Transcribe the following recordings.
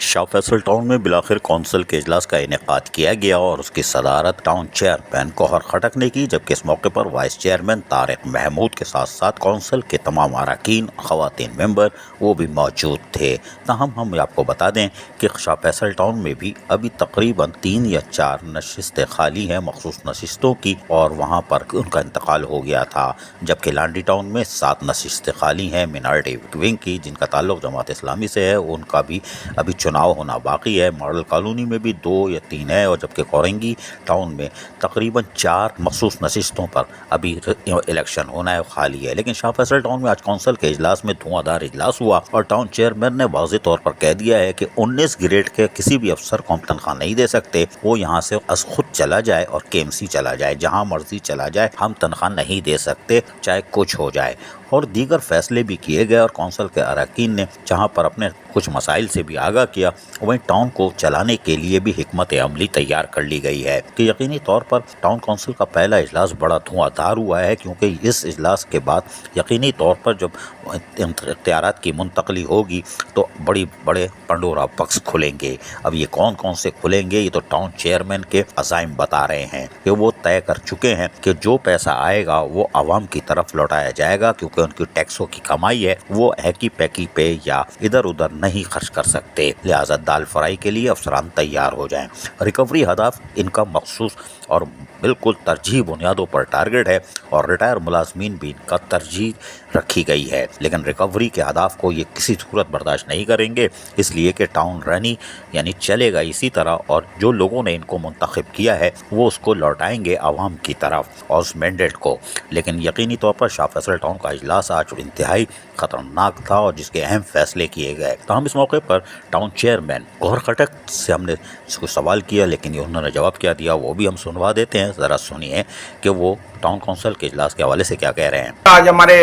شاہ Faisal town میں بلاخر council کے اجلاس کا انعقاد کیا گیا اور اس کی صدارت ٹاؤن چیئرمین گوہر خٹک نے کی، جبکہ اس موقع پر وائس چیئرمین طارق محمود کے ساتھ ساتھ کونسل کے تمام اراکین، خواتین ممبر وہ بھی موجود تھے۔ تاہم ہم آپ کو بتا دیں کہ شاہ فیصل ٹاؤن میں بھی ابھی تقریباً 3 یا 4 نشستیں خالی ہیں مخصوص نشستوں کی، اور وہاں پر ان کا انتقال ہو گیا تھا، جبکہ لانڈی ٹاؤن میں 7 نشستیں خالی ہیں مینارٹی ونگ کی، جن کا تعلق جماعت اسلامی سے ہے، ان کا بھی ابھی چناؤ ہونا باقی ہے۔ ماڈل کالونی میں بھی 2 یا 3 ہے، اور جبکہ کورنگی ٹاؤن میں تقریباً 4 مخصوص نشستوں پر ابھی الیکشن ہونا ہے، خالی ہے۔ لیکن شاہ فیصل ٹاؤن میں آج کونسل کے اجلاس میں دھواں دھار اجلاس ہوا، اور ٹاؤن چیئرمین نے واضح طور پر کہہ دیا ہے کہ 19 گریڈ کے کسی بھی افسر کو ہم تنخواہ نہیں دے سکتے، وہ یہاں سے از خود چلا جائے اور کے ایم سی چلا جائے، جہاں مرضی چلا جائے، ہم تنخواہ نہیں دے سکتے چاہے کچھ ہو جائے۔ اور دیگر فیصلے بھی کیے گئے، اور کونسل کے اراکین نے جہاں پر اپنے کچھ مسائل سے بھی آگاہ کیا، وہیں ٹاؤن کو چلانے کے لیے بھی حکمت عملی تیار کر لی گئی ہے کہ یقینی طور پر ٹاؤن کونسل کا پہلا اجلاس بڑا دھواں دھار ہوا ہے، کیونکہ اس اجلاس کے بعد یقینی طور پر جب اختیارات کی منتقلی ہوگی تو بڑے پنڈورا باکس کھلیں گے۔ اب یہ کون سے کھلیں گے، یہ تو ٹاؤن چیئرمین کے عزائم بتا رہے ہیں کہ وہ طے کر چکے ہیں کہ جو پیسہ آئے گا وہ عوام کی طرف لوٹایا جائے گا، کیونکہ ان کی ٹیکسوں کی کمائی ہے، وہ ہیکی پیکی پہ یا ادھر ادھر نہیں خرچ کر سکتے، لہٰذا دال فرائی کے لیے افسران تیار ہو جائیں۔ ریکوری ہدف ان کا مخصوص اور بالکل ترجیح بنیادوں پر ٹارگٹ ہے، اور ریٹائر ملازمین بھی ان کا ترجیح رکھی گئی ہے، لیکن ریکوری کے اہداف کو یہ کسی صورت برداشت نہیں کریں گے، اس لیے کہ ٹاؤن رانی یعنی چلے گا اسی طرح، اور جو لوگوں نے ان کو منتخب کیا ہے وہ اس کو لوٹائیں گے عوام کی طرف اور اس مینڈیٹ کو۔ لیکن یقینی طور پر شاہ فیصل ٹاؤن کا اجلاس آج انتہائی خطرناک تھا، اور جس کے اہم فیصلے کیے گئے۔ تو ہم اس موقع پر ٹاؤن چیئرمین گوہر خٹک سے ہم نے کوئی سوال کیا، لیکن انہوں نے جواب کیا دیا وہ بھی ہم سنوا دیتے ہیں، ذرا سنیے کہ وہ ٹاؤن کونسل کے اجلاس کے حوالے سے کیا کہہ رہے ہیں۔ آج ہمارے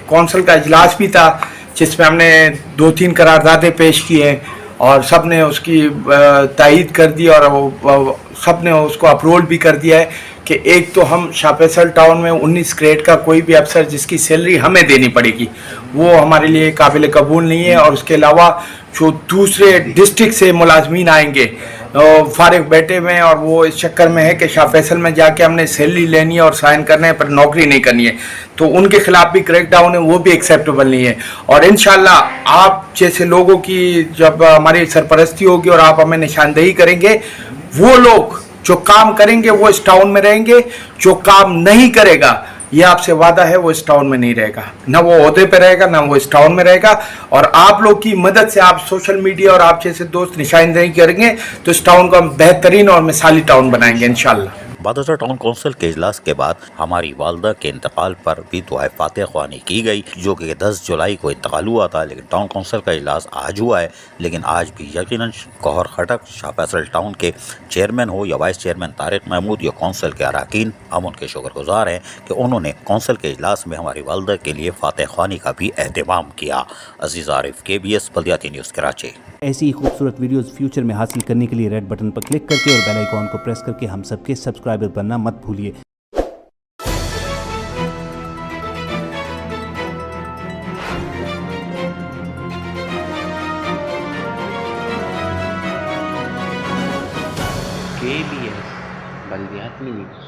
کونسل کا اجلاس بھی تھا، جس میں ہم نے 2-3 قراردادیں پیش کی ہیں، اور سب نے اس کی تائید کر دی، اور سب نے اس کو اپروول بھی کر دیا ہے کہ ایک تو ہم شاہ فیصل ٹاؤن میں 19 گریڈ کا کوئی بھی افسر جس کی سیلری ہمیں دینی پڑے گی، وہ ہمارے لیے قابل قبول نہیں ہے، اور اس کے علاوہ جو دوسرے ڈسٹرکٹ سے ملازمین آئیں گے فارغ بیٹھے ہوئے ہیں، اور وہ اس چکر میں ہے کہ شاہ فیصل میں جا کے ہم نے سیلری لینی ہے اور سائن کرنے ہیں پر نوکری نہیں کرنی ہے، تو ان کے خلاف بھی کریک ڈاؤن ہے، وہ بھی ایکسیپٹیبل نہیں ہے۔ اور انشاءاللہ آپ جیسے لوگوں کی جب ہماری سرپرستی ہوگی اور آپ ہمیں نشاندہی کریں گے، وہ لوگ جو کام کریں گے وہ اس ٹاؤن میں رہیں گے، جو کام نہیں کرے گا یہ آپ سے وعدہ ہے وہ اس ٹاؤن میں نہیں رہے گا، نہ وہ عہدے پہ رہے گا نہ وہ اس ٹاؤن میں رہے گا۔ اور آپ لوگ کی مدد سے، آپ سوشل میڈیا اور آپ جیسے دوست نشاندہی کریں گے تو اس ٹاؤن کو ہم بہترین اور مثالی ٹاؤن بنائیں گے انشاءاللہ۔ بادشاہ ٹاؤن کونسل کے اجلاس کے بعد ہماری والدہ کے انتقال پر بھی دعائے فاتح خوانی کی گئی، جو کہ 10 جولائی کو انتقال ہوا تھا، لیکن ٹاؤن کونسل کا اجلاس آج ہوا ہے۔ لیکن آج بھی یقیناً گوہر خٹک شاہ فیصل ٹاؤن کے چیئرمین ہو یا وائس چیئرمین طارق محمود یا کونسل کے اراکین، ہم ان کے شکر گزار ہیں کہ انہوں نے کونسل کے اجلاس میں ہماری والدہ کے لیے فاتح خوانی کا بھی اہتمام کیا۔ عزیز عارف، KBS بلدیاتی نیوز کراچی۔ ایسی ہی خوبصورت ویڈیوز فیوچر میں حاصل کرنے کے لیے ریڈ بٹن پر کلک کر کے اور بیل آئیکن کو پریس کر کے ہم سب کے سبسکرائبر بننا مت بھولیے۔ KBS بلدیاتی نیوز۔